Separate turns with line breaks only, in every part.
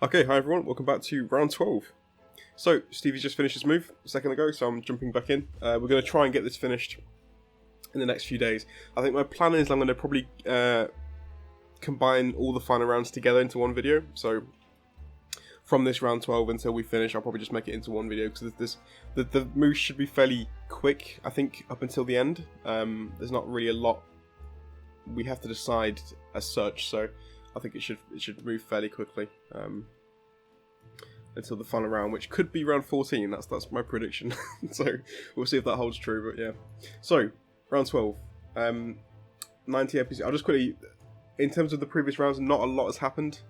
Okay, hi everyone, welcome back to round 12. So, Stevie's just finished his move a second ago, so I'm jumping back in. We're going to try and get this finished in the next few days. I think my plan is I'm going to probably combine all the final rounds together into one video. So, from this round 12 until we finish, I'll probably just make it into one video, because the moves should be fairly quick, I think, up until the end. There's not really a lot we have to decide as such, so I think it should move fairly quickly until the final round, which could be round 14. That's my prediction. So we'll see if that holds true. But yeah, so round 12, 90 episodes. I'll just quickly, in terms of the previous rounds, not a lot has happened.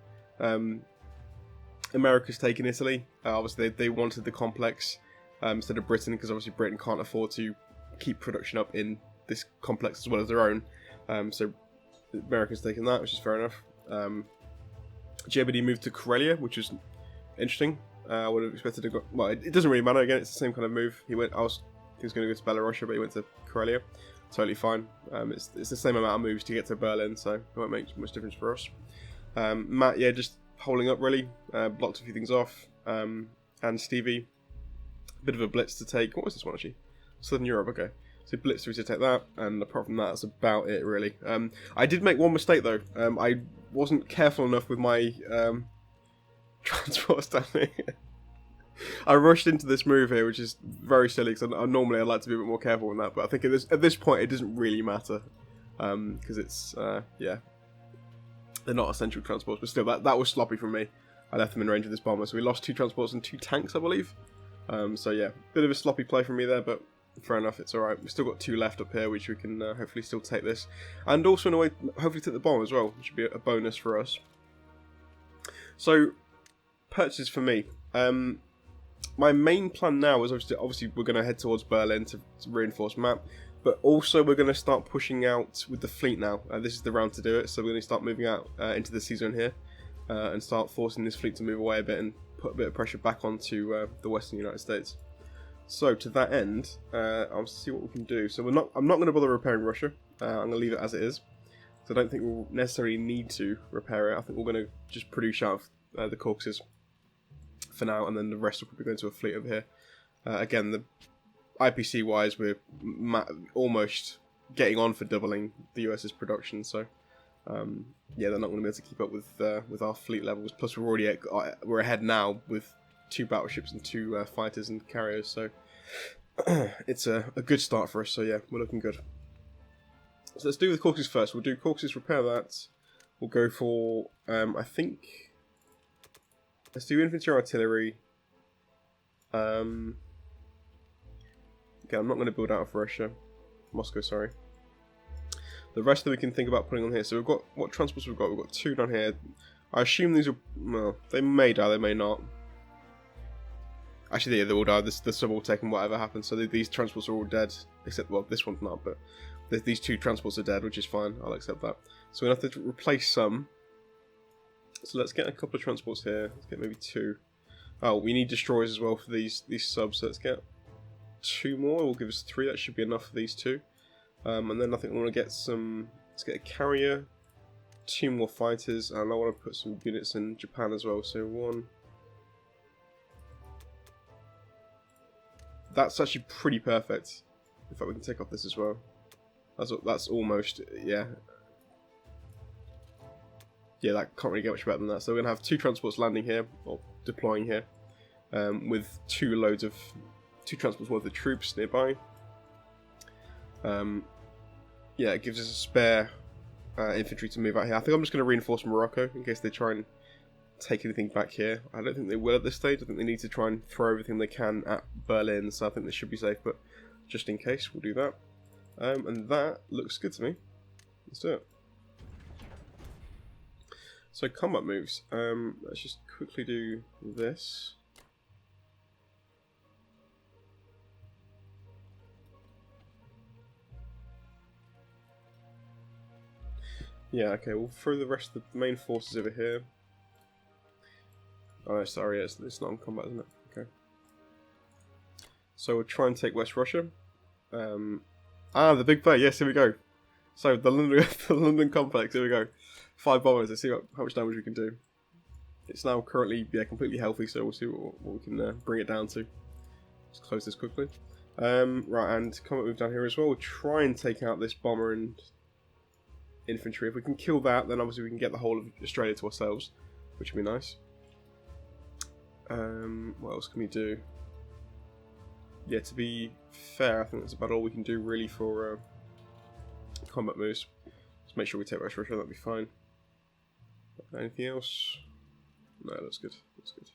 America's taken Italy. Obviously, they wanted the complex instead of Britain, because obviously Britain can't afford to keep production up in this complex as well as their own. So America's taken that, which is fair enough. Germany moved to Karelia, which is interesting. I would have expected to go. Well, it doesn't really matter. Again, it's the same kind of move. He was going to go to Belarus, but he went to Karelia. Totally fine. It's the same amount of moves to get to Berlin, so it won't make much difference for us. Matt, yeah, just holding up really. Blocked a few things off. And Stevie, a bit of a blitz to take. What was this one actually? Southern Europe. Okay. So blitz through to take that, and apart from that, that's about it really. I did make one mistake though. I wasn't careful enough with my transport standing. I rushed into this move here, which is very silly, because normally I'd like to be a bit more careful on that, but I think at this point it doesn't really matter, because it's yeah, they're not essential transports, but still that was sloppy from me. I left them in range of this bomber, so we lost 2 transports and 2 tanks, I believe. So yeah, bit of a sloppy play from me there, but fair enough, it's alright. We've still got 2 left up here, which we can hopefully still take this. And also, in a way, hopefully take the bomb as well, which should be a bonus for us. So, purchases for me. My main plan now is obviously we're going to head towards Berlin to reinforce map, but also we're going to start pushing out with the fleet now. This is the round to do it, so we're going to start moving out into the sea zone here, and start forcing this fleet to move away a bit and put a bit of pressure back onto the Western United States. So to that end, I'll see what we can do. So I'm not going to bother repairing Russia. I'm going to leave it as it is. So I don't think we'll necessarily need to repair it. I think we're going to just produce out of the Caucasus for now, and then the rest will probably go into a fleet over here. Again, the IPC wise, we're almost getting on for doubling the US's production. So yeah, they're not going to be able to keep up with our fleet levels. Plus, we're ahead now with 2 battleships and 2 fighters and carriers, so it's a good start for us. So yeah, we're looking good. So let's do the Caucasus first. We'll do Caucasus, repair that. We'll go for I think let's do infantry artillery. Again, I'm not going to build out of Russia, Moscow. Sorry. The rest that we can think about putting on here. So we've got what transports we've got. We've got 2 down here. I assume these are, well, they may die, they may not. Actually, yeah, they all die. The sub will take, and whatever happens. So these transports are all dead, except, well, this one's not, but these 2 transports are dead, which is fine. I'll accept that. So we're going to have to replace some. So let's get a couple of transports here. Let's get maybe 2. Oh, we need destroyers as well for these subs. So let's get 2 more. It will give us 3. That should be enough for these 2. And then I think we want to get some. Let's get a carrier, 2 more fighters, and I want to put some units in Japan as well. So 1. That's actually pretty perfect. In fact, we can take off this as well. That's almost, yeah. Yeah, that can't really get much better than that. So we're going to have 2 transports landing here, or deploying here, with 2 transports worth of troops nearby. Yeah, it gives us a spare infantry to move out here. I think I'm just going to reinforce Morocco in case they try and take anything back here. I don't think they will at this stage. I think they need to try and throw everything they can at Berlin, so I think they should be safe, but just in case, we'll do that. And that looks good to me. Let's do it. So combat moves. Let's just quickly do this. Yeah, okay, we'll throw the rest of the main forces over here. Oh, sorry, it's not in combat, isn't it? Okay. So we'll try and take West Russia. The big play, yes, here we go. So the London, the London complex, here we go. 5 bombers, let's see how much damage we can do. It's now currently completely healthy, so we'll see what we can bring it down to. Let's close this quickly. Right, and combat move down here as well. We'll try and take out this bomber and infantry. If we can kill that, then obviously we can get the whole of Australia to ourselves, which would be nice. What else can we do? Yeah, to be fair, I think that's about all we can do really for combat moves. Just make sure we take West Russia, that'll be fine. Anything else? No, that's good. That's good.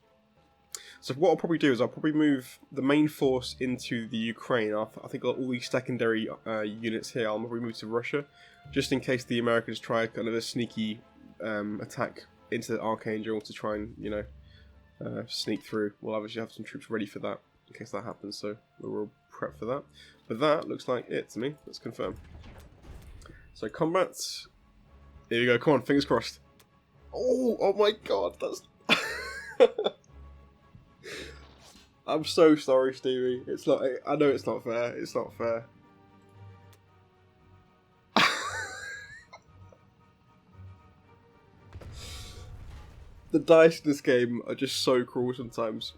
So what I'll probably do is I'll probably move the main force into the Ukraine. I think all these secondary units here I'll probably move to Russia, just in case the Americans try kind of a sneaky attack into Archangel to try and, you know, sneak through. We'll obviously have some troops ready for that in case that happens, so we're all prepped for that. But that looks like it to me. Let's confirm. So combat. Here we go. Come on, fingers crossed. Oh my god, that's... I'm so sorry, Stevie. It's not. I know it's not fair. It's not fair. The dice in this game are just so cruel sometimes.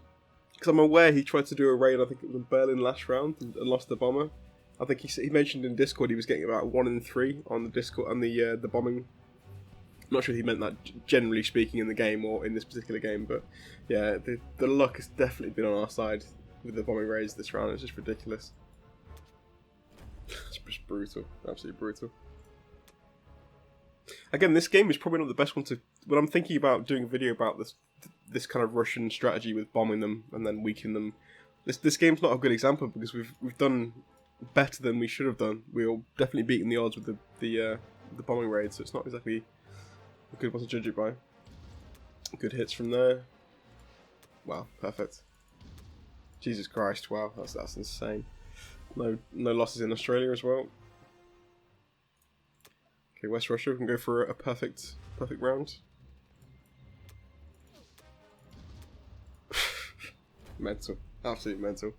Because I'm aware he tried to do a raid, I think it was in Berlin last round, and lost the bomber. I think he mentioned in Discord he was getting about 1 in 3 on the Discord on the bombing. I'm not sure if he meant that generally speaking in the game or in this particular game, but yeah, the luck has definitely been on our side with the bombing raids this round. It's just ridiculous. It's just brutal, absolutely brutal. Again, this game is probably not the best one to. When I'm thinking about doing a video about this kind of Russian strategy with bombing them and then weakening them, this game's not a good example because we've done better than we should have done. We're definitely beating the odds with the bombing raids, so it's not exactly a good one to judge it by. Good hits from there. Wow, perfect. Jesus Christ! Wow, that's insane. No losses in Australia as well. Okay, West Russia can go for a perfect round. Mental, absolutely mental.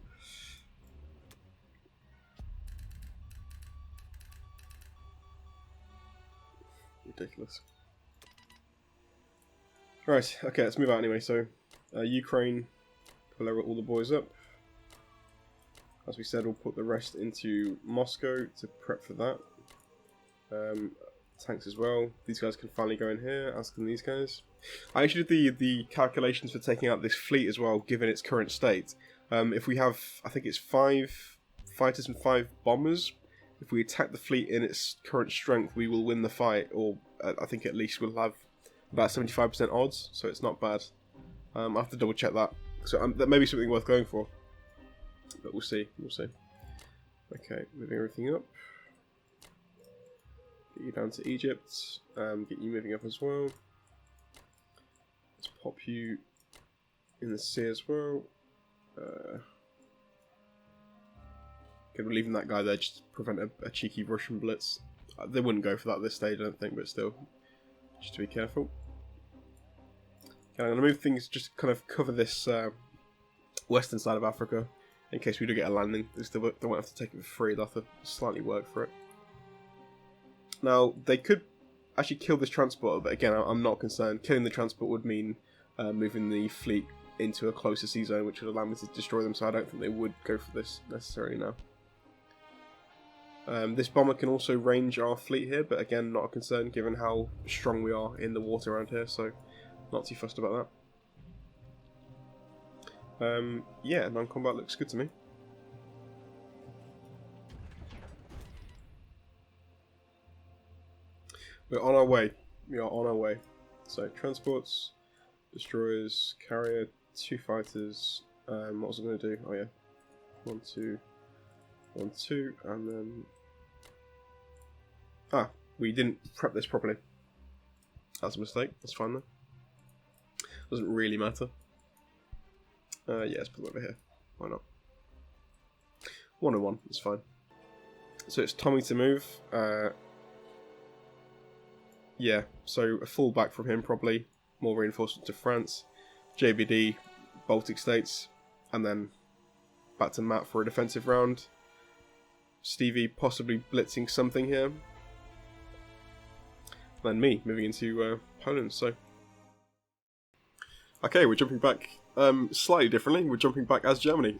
Ridiculous. Right, okay, let's move out anyway. So, Ukraine, pull all the boys up. As we said, we'll put the rest into Moscow to prep for that. Tanks as well. These guys can finally go in here, as can these guys. I actually did the calculations for taking out this fleet as well, given its current state. If we have, I think it's 5 fighters and 5 bombers, if we attack the fleet in its current strength, we will win the fight, or I think at least we'll have about 75% odds, so it's not bad. I'll have to double check that. So that may be something worth going for, but we'll see. We'll see. Okay, moving everything up. Get you down to Egypt. Get you moving up as well. Let's pop you in the sea as well. Okay, we're leaving that guy there just to prevent a cheeky Russian blitz. They wouldn't go for that at this stage, I don't think, but still, just to be careful. Okay, I'm going to move things, just kind of cover this western side of Africa in case we do get a landing. They won't have to take it for free, they'll have to slightly work for it. Now, they could actually kill this transporter, but again, I'm not concerned. Killing the transport would mean moving the fleet into a closer sea zone, which would allow me to destroy them, so I don't think they would go for this necessarily now. This bomber can also range our fleet here, but again, not a concern given how strong we are in the water around here, so not too fussed about that. Yeah, non-combat looks good to me. We're on our way. We are on our way. So, transports, destroyers, carrier, 2 fighters. What was I going to do? Oh yeah. 1, 2, 1, 2, and then... Ah, we didn't prep this properly. That's a mistake. That's fine though. Doesn't really matter. Yeah, let's put it over here. Why not? 101, it's fine. So it's Tommy to move. Yeah, so a full back from him probably. More reinforcement to France. JBD, Baltic States. And then back to Matt for a defensive round. Stevie possibly blitzing something here. Then me moving into Poland. So Okay, we're jumping back slightly differently. We're jumping back as Germany.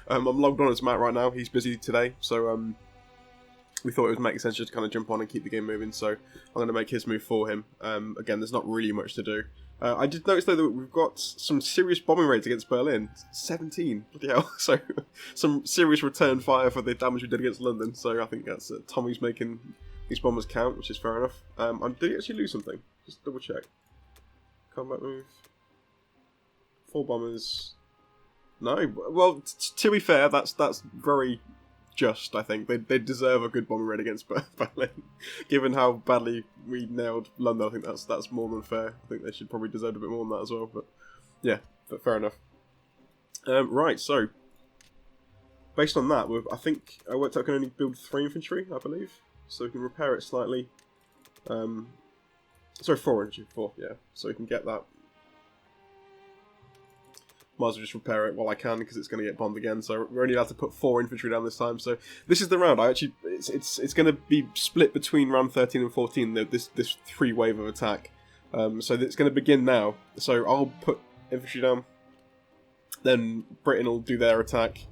I'm logged on as Matt right now. He's busy today, so we thought it would make sense just to kind of jump on and keep the game moving. So I'm going to make his move for him. Again, there's not really much to do. I did notice though that we've got some serious bombing raids against Berlin. 17, bloody hell! So some serious return fire for the damage we did against London. So I think that's Tommy's making these bombers count, which is fair enough. Did he actually lose something? Just double check. Combat move. 4 bombers. No, well, to be fair, that's very just. I think they deserve a good bomber raid against Berlin, given how badly we nailed London. I think that's more than fair. I think they should probably deserve a bit more than that as well. But yeah, but fair enough. Right, so based on that, I think I worked out I can only build 3 infantry, I believe, so we can repair it slightly. Sorry, 4 infantry, 4, yeah. So we can get that. Might as well just repair it while I can because it's going to get bombed again. So we're only allowed to put 4 infantry down this time. So this is the round. It's going to be split between round 13 and 14. This 3 wave of attack. So it's going to begin now. So I'll put infantry down. Then Britain will do their attack,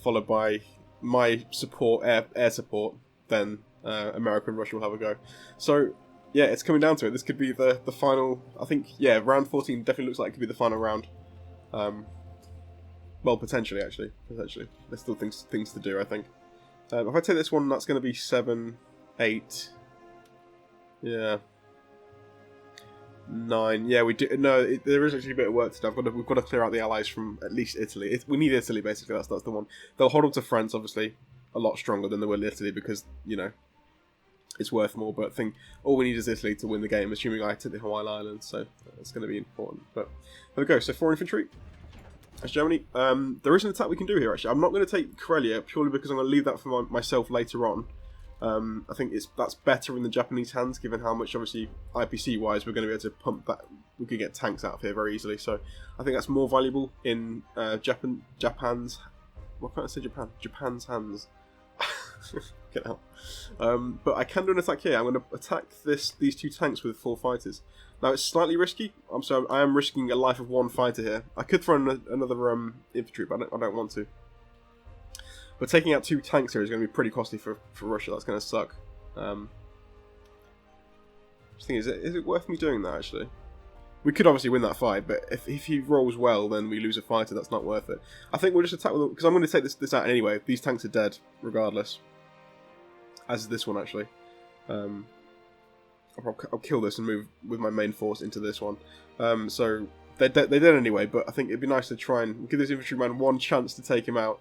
followed by my support, air support. Then America and Russia will have a go. So yeah, it's coming down to it. This could be the final. I think round 14 definitely looks like it could be the final round. Well, potentially, actually. Potentially. There's still things to do, I think. If I take this one, that's going to be 7, 8... Yeah. 9. Yeah, we do... No, there is actually a bit of work to do. We've got to clear out the allies from at least Italy. We need Italy, basically. That's the one. They'll hold on to France, obviously, a lot stronger than they will Italy because, you know, it's worth more. But I think all we need is Italy to win the game, assuming I take the Hawaiian Islands. So it's going to be important. But there we go. So 4 infantry. That's Germany. There is an attack we can do here, actually. I'm not going to take Karelia, purely because I'm going to leave that for myself later on. I think that's better in the Japanese hands, given how much, obviously, IPC-wise, we're going to be able to pump that. We could get tanks out of here very easily. So I think that's more valuable in Japan's... What can't I say Japan? Japan's hands. Get out. But I can do an attack here. I'm going to attack these 2 tanks with 4 fighters. Now it's slightly risky. I am risking a life of 1 fighter here. I could throw in another infantry, but I don't want to. But taking out 2 tanks here is going to be pretty costly for Russia. That's going to suck. Just think, is it worth me doing that actually? We could obviously win that fight, but if he rolls well, then we lose a fighter. That's not worth it. I think we'll just attack with because I'm going to take this out anyway. These tanks are dead regardless. As is this one actually. I'll kill this and move with my main force into this one. So they're dead anyway, but I think it'd be nice to try and give this infantryman 1 chance to take him out.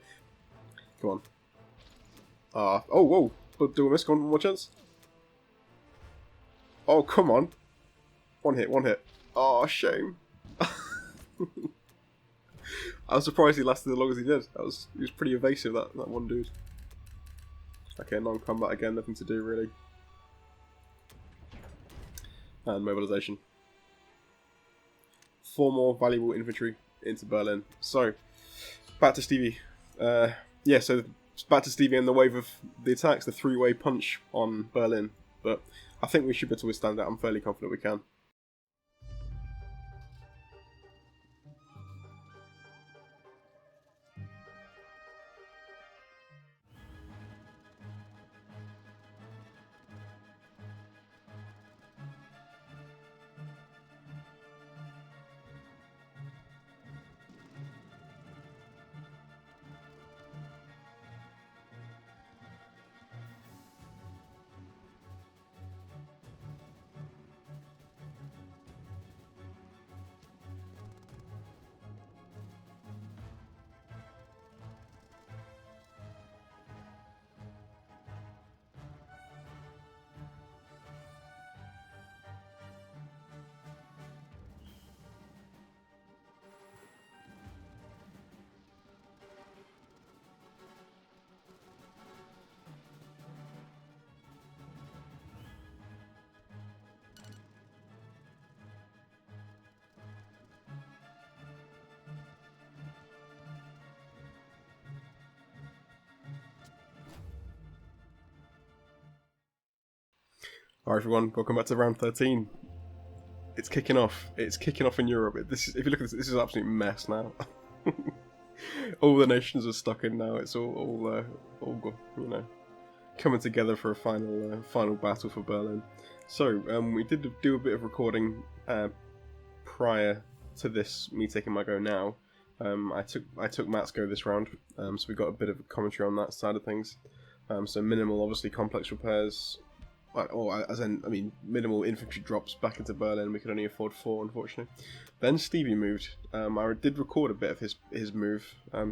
Come on. Oh, whoa. But do a miss. Come on, 1 more chance. Oh, come on. 1 hit. Oh, shame. I was surprised he lasted as long as he did. He was pretty evasive, that one dude. Okay, non-combat again, nothing to do really. And mobilization. 4 more valuable infantry into Berlin. So, back to Stevie. Yeah, so back to Stevie and the wave of the attacks, the 3-way punch on Berlin. But I think we should be able to withstand that. I'm fairly confident we can. Alright everyone, welcome back to round 13. it's kicking off. It's kicking off in Europe. If you look at this, this is an absolute mess now. All the nations are stuck in now. It's all you know, coming together for a final battle for Berlin. So we did do a bit of recording prior to this, me taking my go now. I took Matt's go this round, so we got a bit of a commentary on that side of things. So minimal, obviously complex repairs, minimal infantry drops back into Berlin. We could only afford 4, unfortunately. Then Stevie moved. I did record a bit of his move,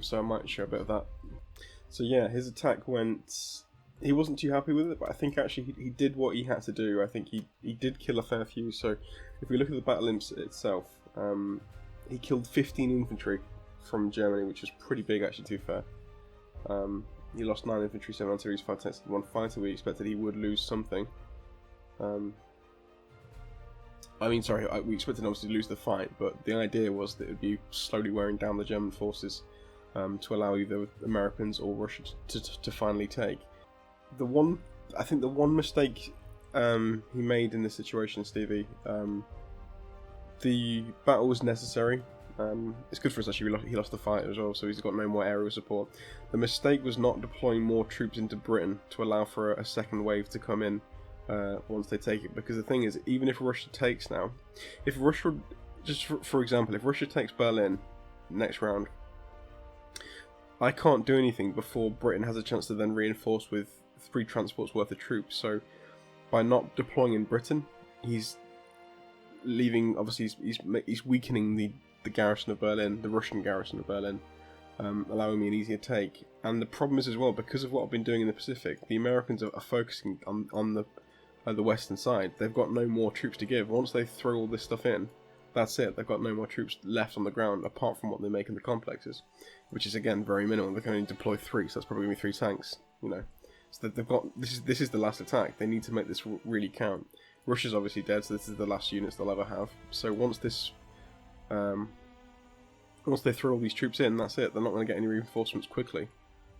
so I might show a bit of that. So yeah, his attack went. He wasn't too happy with it, but I think actually he did what he had to do. I think he did kill a fair few. So if we look at the battle imps itself, he killed 15 infantry from Germany, which was pretty big actually, to be fair. He lost 9 infantry, 7 artillery, 5 tanks, 1 fighter. We expected he would lose something. We expected obviously to lose the fight, but the idea was that it would be slowly wearing down the German forces to allow either Americans or Russia to finally take. The one mistake he made in this situation, Stevie, the battle was necessary. It's good for us actually, he lost the fight as well, so he's got no more aerial support. The mistake was not deploying more troops into Britain to allow for a second wave to come in once they take it, because the thing is, even if Russia takes now, if Russia, just for example, if Russia takes Berlin next round, I can't do anything before Britain has a chance to then reinforce with 3 transports worth of troops. So by not deploying in Britain, he's leaving, obviously he's weakening the garrison of Berlin, the Russian garrison of Berlin, allowing me an easier take. And the problem is as well, because of what I've been doing in the Pacific, the Americans are focusing on the western side. They've got no more troops to give. Once they throw all this stuff in, that's it. They've got no more troops left on the ground apart from what they make in the complexes, which is again very minimal. They can only deploy 3, so that's probably going to be 3 tanks, you know. So they've got this is the last attack. They need to make this really count. Russia's obviously dead, so this is the last units they'll ever have. So once they throw all these troops in, that's it. They're not going to get any reinforcements quickly,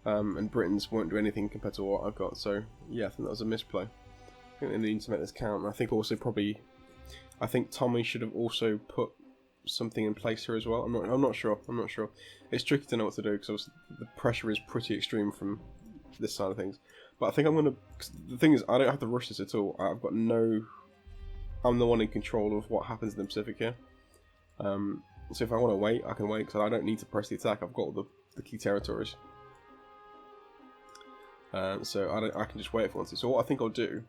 and Britons won't do anything compared to what I've got. So yeah, I think that was a misplay. I think they need to make this count. And I think also I think Tommy should have also put something in place here as well. I'm not sure. It's tricky to know what to do because the pressure is pretty extreme from this side of things. But I think the thing is, I don't have to rush this at all. I'm the one in control of what happens in the Pacific here. So if I want to wait, I can wait because I don't need to press the attack. I've got all the key territories. So I can just wait if I want to. So what I think I'll do,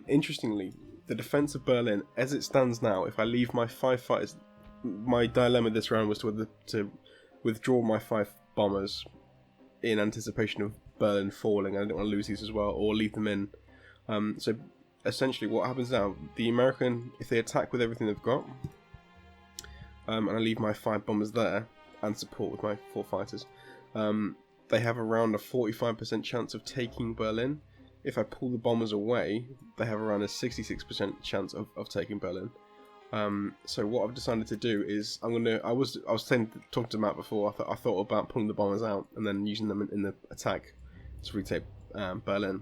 interestingly, the defense of Berlin, as it stands now, if I leave my 5 fighters, my dilemma this round was to withdraw my 5 bombers in anticipation of Berlin falling. I didn't want to lose these as well, or leave them in. So essentially what happens now, the American, if they attack with everything they've got, and I leave my 5 bombers there, and support with my 4 fighters, they have around a 45% chance of taking Berlin. If I pull the bombers away, they have around a 66% chance of taking Berlin. So what I've decided to do is I was talking to Matt before. I thought about pulling the bombers out and then using them in the attack to retake Berlin.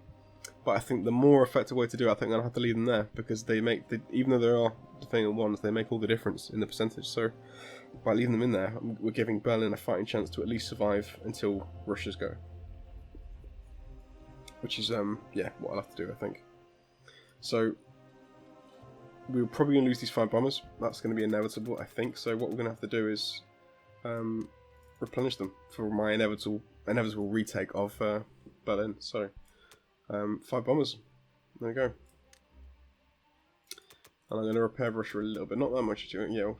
But I think the more effective way to do it, I think I'm gonna have to leave them there because even though there are defending ones, they make all the difference in the percentage. So by leaving them in there, we're giving Berlin a fighting chance to at least survive until Russia's go. Which is what I'll have to do, I think. So we're probably going to lose these 5 bombers. That's going to be inevitable, I think. So what we're going to have to do is replenish them for my inevitable retake of Berlin. So 5 bombers. There we go. And I'm going to repair Russia a little bit, not that much. Yeah, I'll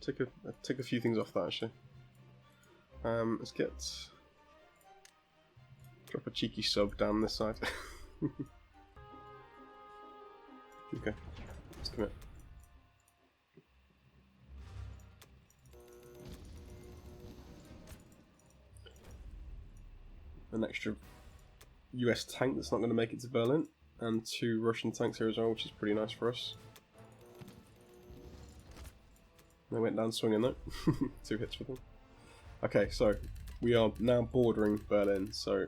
take a few things off that actually. Let's drop a cheeky sub down this side. Okay, let's commit. An extra US tank that's not going to make it to Berlin, and 2 Russian tanks here as well, which is pretty nice for us. They went down swinging though. 2 hits with them. Okay, so we are now bordering Berlin, so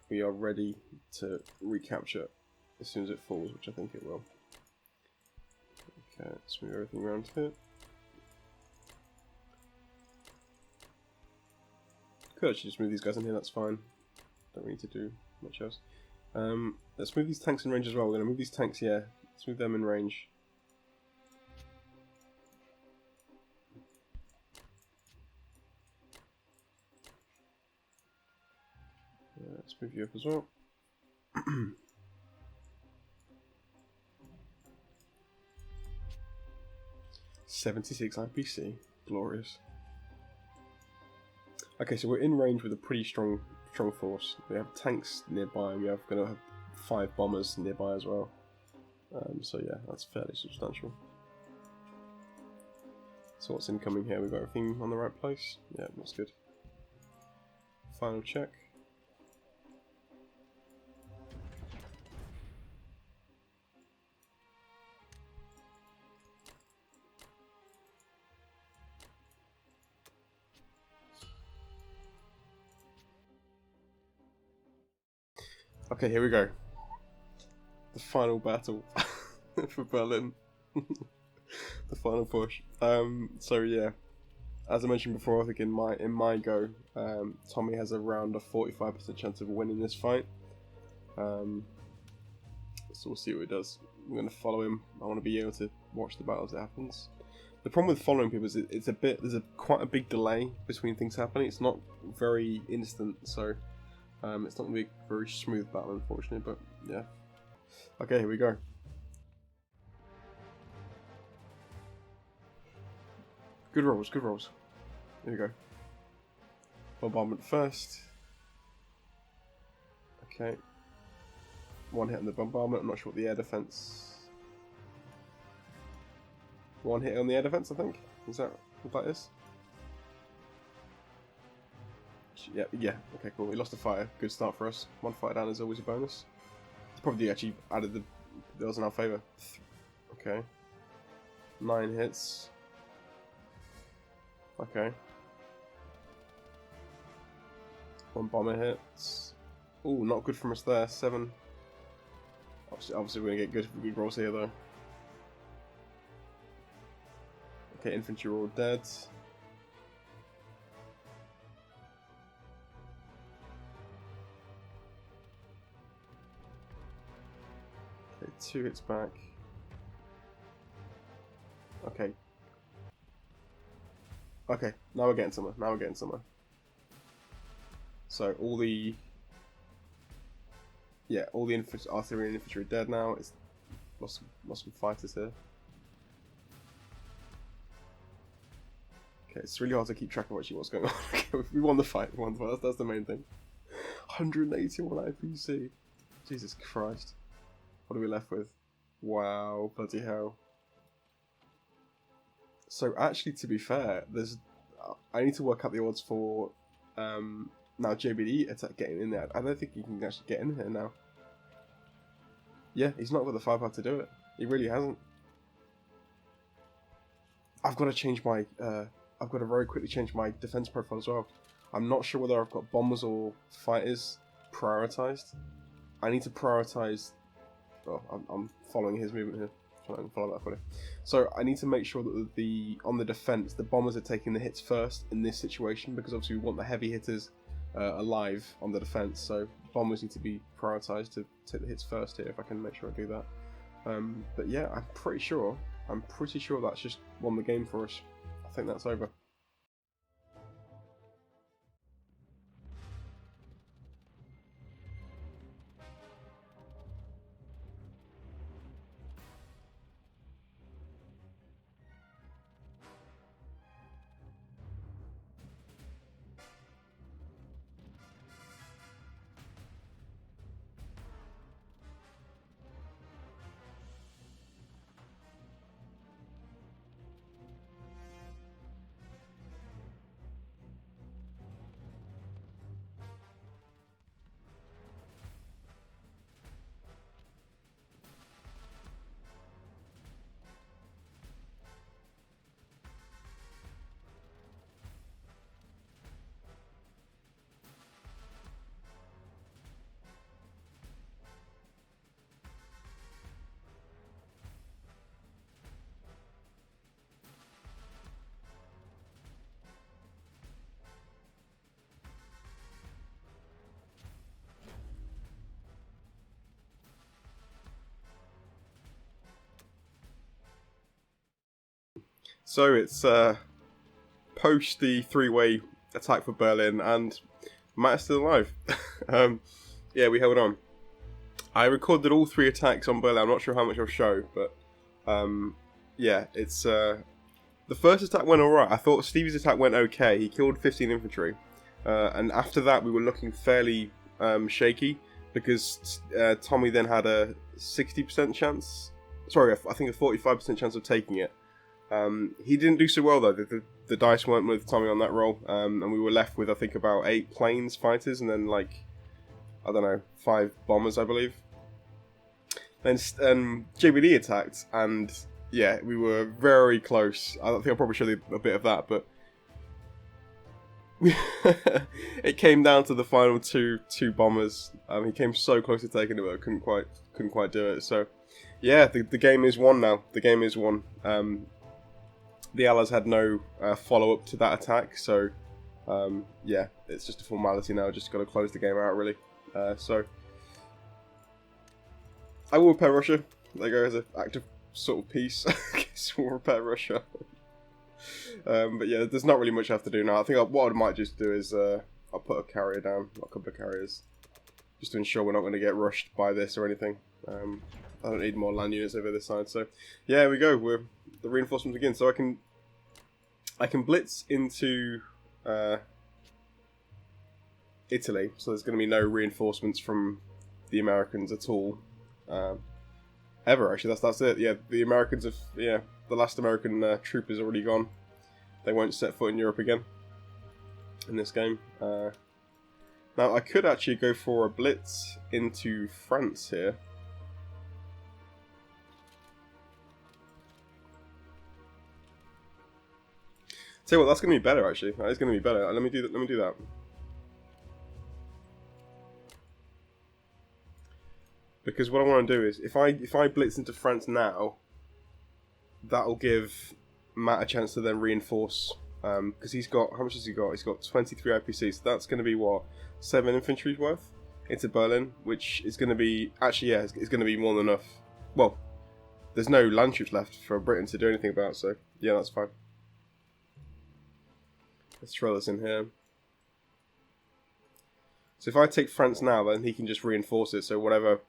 we are ready to recapture as soon as it falls, which I think it will. Okay, let's move everything around here. Could actually just move these guys in here, that's fine. Don't need to do much else. Let's move these tanks in range as well. We're going to move these tanks here. Let's move them in range. Let's move you up as well. 76 IPC. Glorious. Okay, so we're in range with a pretty strong force. We have tanks nearby. We are going to have 5 bombers nearby as well. So yeah, that's fairly substantial. So what's incoming here? We've got everything on the right place? Yeah, that's good. Final check. Okay, here we go. The final battle for Berlin. The final push. So yeah, as I mentioned before, I think in my go, Tommy has around a 45% chance of winning this fight. So we'll see what he does. I'm going to follow him. I want to be able to watch the battle as it happens. The problem with following people is there's quite a big delay between things happening. It's not very instant, so it's not going to be a very smooth battle, unfortunately. But yeah. Okay, here we go. Good rolls, good rolls. Here we go. Bombardment first. Okay. One hit on the bombardment. I'm not sure what the air defense. One hit on the air defense, I think. Is that what that is? Yeah, yeah. Okay, cool. We lost a fighter. Good start for us. One fighter down is always a bonus. It's probably actually added that was in our favour. Okay. 9 hits. Okay. 1 bomber hits. Ooh, not good from us there. 7. Obviously we're going to get good rolls here though. Okay, infantry are all dead. Okay, 2 hits back. Okay. Okay, now we're getting somewhere. So all the artillery and infantry are dead now. It's lost some fighters here. Okay, it's really hard to keep track of actually what's going on. Okay, we won the fight. That's the main thing. 181 IPC. Jesus Christ. What are we left with? Wow, bloody hell. So actually, to be fair, I need to work out the odds for now JBD attack getting in there. I don't think he can actually get in here now. Yeah, he's not got the firepower to do it. He really hasn't. I've got to change my. I've got to very quickly change my defense profile as well. I'm not sure whether I've got bombers or fighters prioritized. I need to prioritize. Oh, I'm following his movement here. Trying to follow that fully. So I need to make sure that on the defense, the bombers are taking the hits first in this situation, because obviously we want the heavy hitters alive on the defense. So bombers need to be prioritized to take the hits first here. If I can make sure I do that. But yeah, I'm pretty sure that's just won the game for us. I think that's over. So it's post the three-way attack for Berlin, and Matt is still alive. Yeah, we held on. I recorded all 3 attacks on Berlin. I'm not sure how much I'll show, but yeah, it's the first attack went alright. I thought Stevie's attack went okay. He killed 15 infantry, and after that we were looking fairly shaky because Tommy then had a 60% chance. Sorry, I think a 45% chance of taking it. He didn't do so well though. The dice weren't with Tommy on that roll, and we were left with I think about 8 planes fighters and then like I don't know 5 bombers I believe. Then JBD attacked and yeah, we were very close. I think I'll probably show you a bit of that, but it came down to the final two bombers. He came so close to taking it, but couldn't quite do it. So yeah, the game is won now. The game is won. The Allies had no follow-up to that attack, so yeah, it's just a formality now. Just got to close the game out, really. So I will repair Russia. There you go, as an act of sort of peace. I guess we'll repair Russia. But yeah, there's not really much I have to do now. I think what I might just do is I'll put a carrier down, a couple of carriers, just to ensure we're not going to get rushed by this or anything. I don't need more land units over this side, so yeah, here we go. The reinforcements again. So I can blitz into Italy, so there's going to be no reinforcements from the Americans at all, ever. Actually, that's it. Yeah, the Americans have the last American troop is already gone. They won't set foot in Europe again in this game. Now I could actually go for a blitz into France here. Tell you what, that's going to be better actually. That is going to be better. Let me do that. Because what I want to do is, if I blitz into France now, that'll give Matt a chance to then reinforce. Because he's got, how much has he got? He's got 23 IPC, so that's going to be what, 7 infantry's worth into Berlin, which is going to be actually it's going to be more than enough. Well, there's no land troops left for Britain to do anything about, so yeah, that's fine. Let's throw this in here. So if I take France now, then he can just reinforce it. So whatever.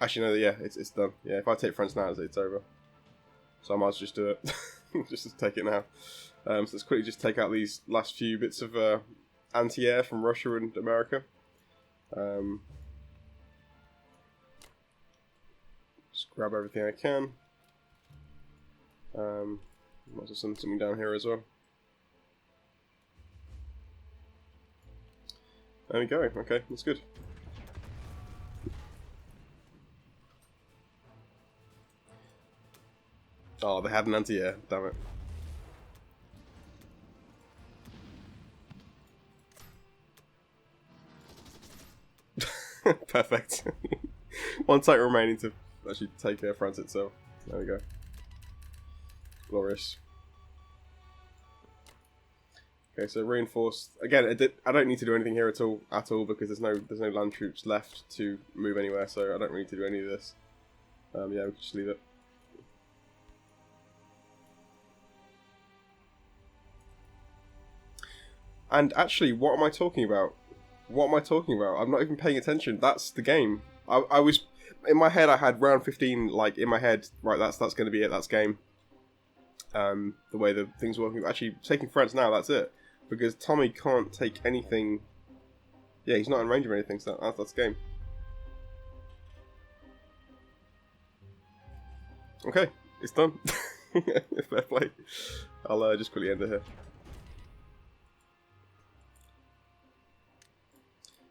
Actually, no. Yeah, it's done. Yeah, if I take France now, it's over. So I might as well just do it. Just take it now. So let's quickly just take out these last few bits of anti-air from Russia and America. Just grab everything I can. Might as well send something down here as well. There we go, okay, that's good. Oh, they had an anti-air, damn it. Perfect. One tank remaining to actually take France itself. There we go. Glorious. Okay, so reinforced again. I don't need to do anything here at all because there's no land troops left to move anywhere, so I don't really need to do any of this. Yeah, we can just leave it. And actually, what am I talking about? What am I talking about? I'm not even paying attention. That's the game. I was in my head. I had round 15 like in my head. Right, that's going to be it. That's game. The way the things are working. Actually, taking France now. That's it. Because Tommy can't take anything. Yeah, he's not in range of anything, so that's game. Okay, it's done. Fair play. I'll just quickly end it here.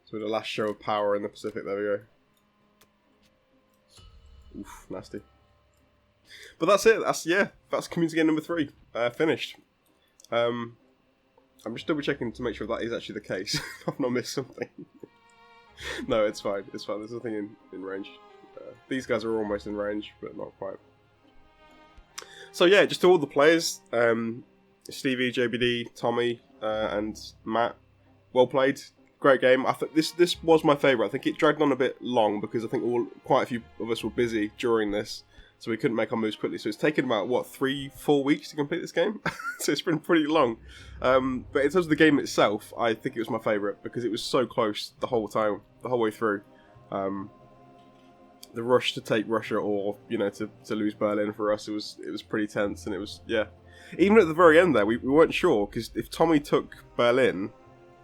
So the last show of power in the Pacific, there we go. Oof, nasty. But that's it. That's community game number 3. Finished. I'm just double checking to make sure that is actually the case. I've not missed something. No, it's fine. It's fine. There's nothing in range. These guys are almost in range, but not quite. So yeah, just to all the players, Stevie, JBD, Tommy, and Matt, well played. Great game. I think this was my favourite. I think it dragged on a bit long because I think quite a few of us were busy during this. so we couldn't make our moves quickly. So it's taken about, what, 3-4 weeks to complete this game? So it's been pretty long. But in terms of the game itself, I think it was my favourite, because it was so close the whole time, the whole way through. The rush to take Russia, or, you know, to lose Berlin for us, it was pretty tense, and it was, yeah. Even at the very end there, we weren't sure, because if Tommy took Berlin,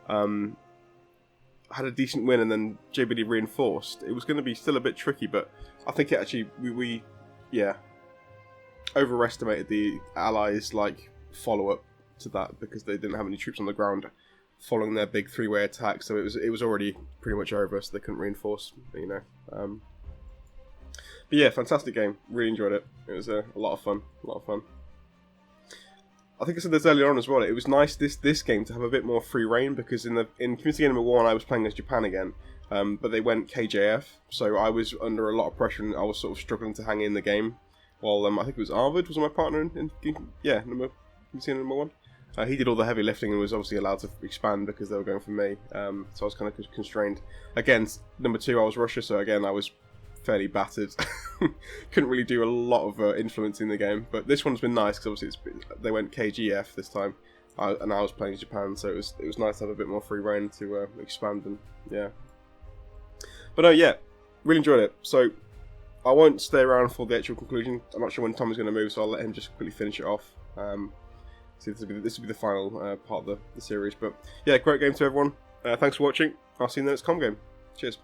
had a decent win, and then JBD reinforced, it was going to be still a bit tricky, but I think it actually, we overestimated the Allies, like, follow-up to that, because they didn't have any troops on the ground following their big three-way attack, so it was already pretty much over, so they couldn't reinforce, you know. But yeah, fantastic game. Really enjoyed it. It was a lot of fun. I think I said this earlier on as well. It was nice this game to have a bit more free reign, because in Community Game #1 I was playing as Japan again, but they went KJF, so I was under a lot of pressure and I was sort of struggling to hang in the game. While I think it was Arvid was my partner in Community Game #1. He did all the heavy lifting and was obviously allowed to expand because they were going for me. So I was kind of constrained. Again, #2 I was Russia, so again I was fairly battered. Couldn't really do a lot of influence in the game, but this one's been nice because obviously they went KGF this time, and I was playing Japan, so it was nice to have a bit more free reign to expand, and yeah. But no, yeah, really enjoyed it. So I won't stay around for the actual conclusion. I'm not sure when Tommy's going to move, so I'll let him just quickly finish it off. So this will be the final part of the series. But yeah, great game to everyone. Thanks for watching. I'll see you in the next com game. Cheers.